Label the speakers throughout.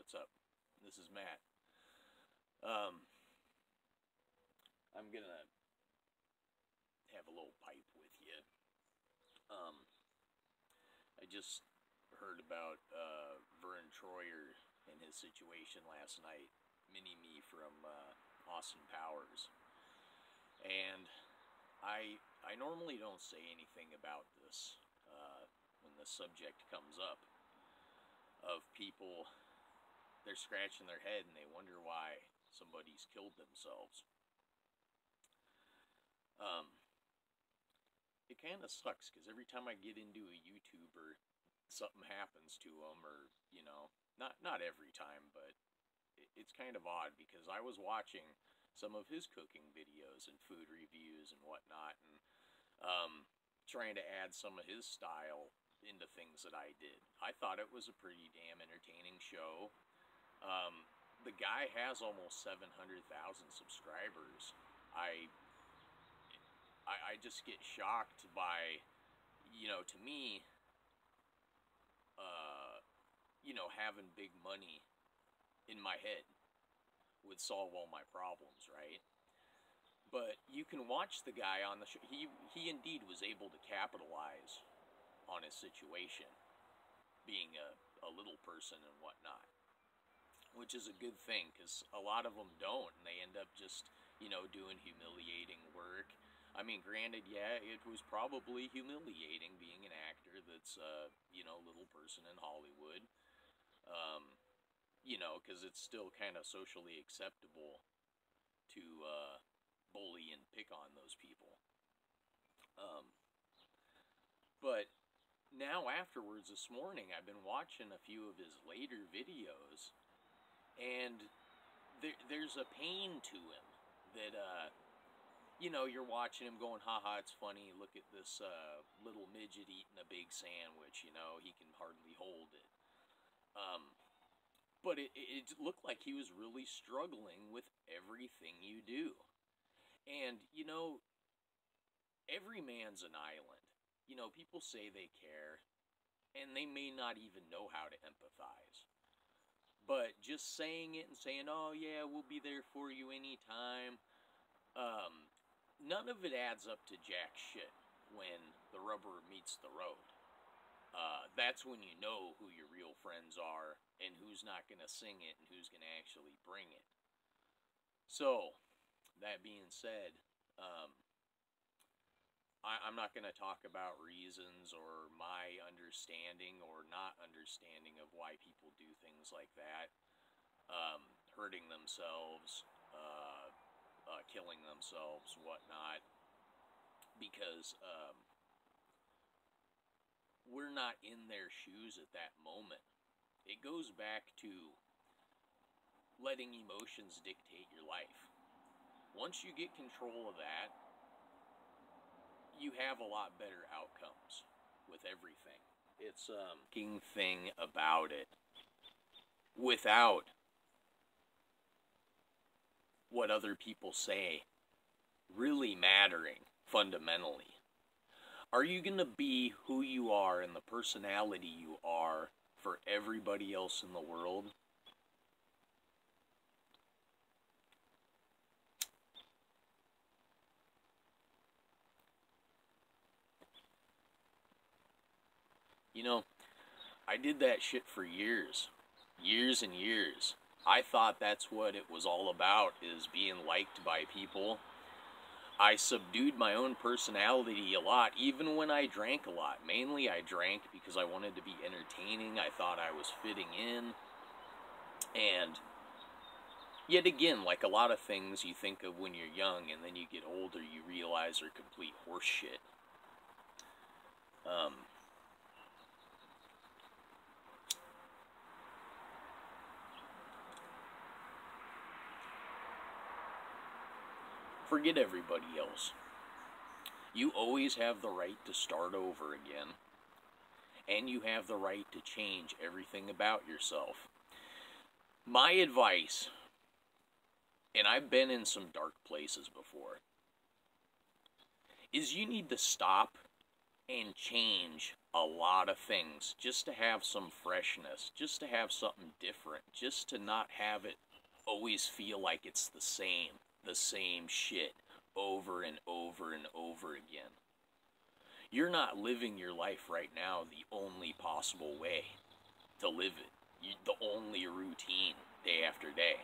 Speaker 1: what's up? This is Matt. I'm gonna have a little pipe with you. I just heard about Vern Troyer and his situation last night. Mini-me from Austin Powers. And I normally don't say anything about this when the subject comes up of people. They're scratching their head and they wonder why somebody's killed themselves. It kind of sucks because every time I get into a YouTuber, something happens to them, or not every time, but it's kind of odd because I was watching some of his cooking videos and food reviews and whatnot, and trying to add some of his style into things that I did. I thought it was a pretty damn entertaining show. The guy has almost 700,000 subscribers. I just get shocked by, to me, having big money in my head would solve all my problems, right? But you can watch the guy on the show. He indeed was able to capitalize on his situation, being a little person and whatnot, which is a good thing, because a lot of them don't, and they end up just, doing humiliating work. I mean, granted, yeah, it was probably humiliating being an actor that's, little person in Hollywood, because it's still kind of socially acceptable to bully and pick on those people. But now afterwards, this morning, I've been watching a few of his later videos, and there's a pain to him that, you're watching him going, haha, it's funny, look at this little midget eating a big sandwich, he can hardly hold it. But it looked like he was really struggling with everything you do. And, every man's an island. People say they care, and they may not even know how to empathize. But just saying it and saying, oh yeah, we'll be there for you anytime, none of it adds up to jack shit when the rubber meets the road. That's when you know who your real friends are and who's not going to sing it and who's going to actually bring it. So, that being said, I'm not going to talk about reasons or my understanding or not understanding of why people do things like that. Hurting themselves, killing themselves, whatnot. Because we're not in their shoes at that moment. It goes back to letting emotions dictate your life. Once you get control of that, you have a lot better outcomes with everything. It's thing about it without what other people say really mattering fundamentally. Are you going to be who you are and the personality you are for everybody else in the world? I did that shit for years. Years and years. I thought that's what it was all about, is being liked by people. I subdued my own personality a lot, even when I drank a lot. Mainly I drank because I wanted to be entertaining. I thought I was fitting in. And yet again, like a lot of things you think of when you're young, and then you get older, you realize are complete horseshit. Forget everybody else. You always have the right to start over again. And you have the right to change everything about yourself. My advice, and I've been in some dark places before, is you need to stop and change a lot of things just to have some freshness, just to have something different, just to not have it always feel like it's the same shit over and over and over again. You're not living your life right now the only possible way to live it, the only routine day after day.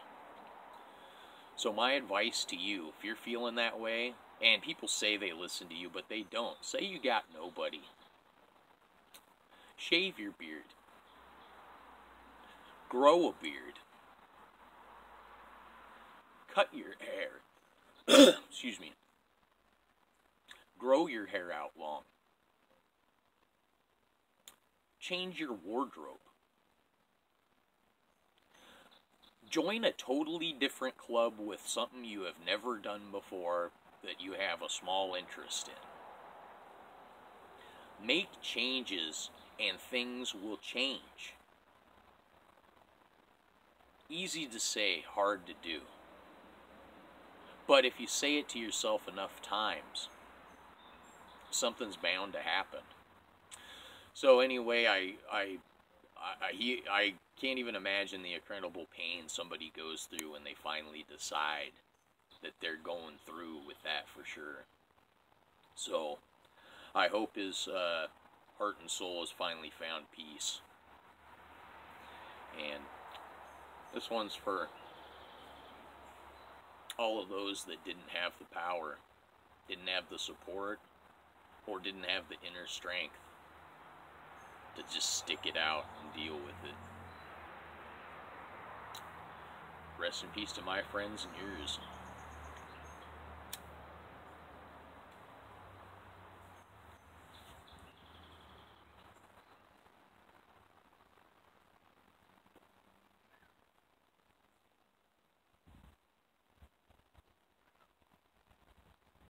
Speaker 1: So my advice to you, if you're feeling that way, and people say they listen to you, but they don't. Say you got nobody. Shave your beard. Grow a beard. Cut your hair. Excuse me. Grow your hair out long. Change your wardrobe. Join a totally different club with something you have never done before that you have a small interest in. Make changes and things will change. Easy to say, hard to do. But if you say it to yourself enough times, something's bound to happen. So anyway, I can't even imagine the incredible pain somebody goes through when they finally decide that they're going through with that for sure. So I hope his heart and soul has finally found peace. And this one's for all of those that didn't have the power, didn't have the support, or didn't have the inner strength to just stick it out and deal with it. Rest in peace to my friends and yours.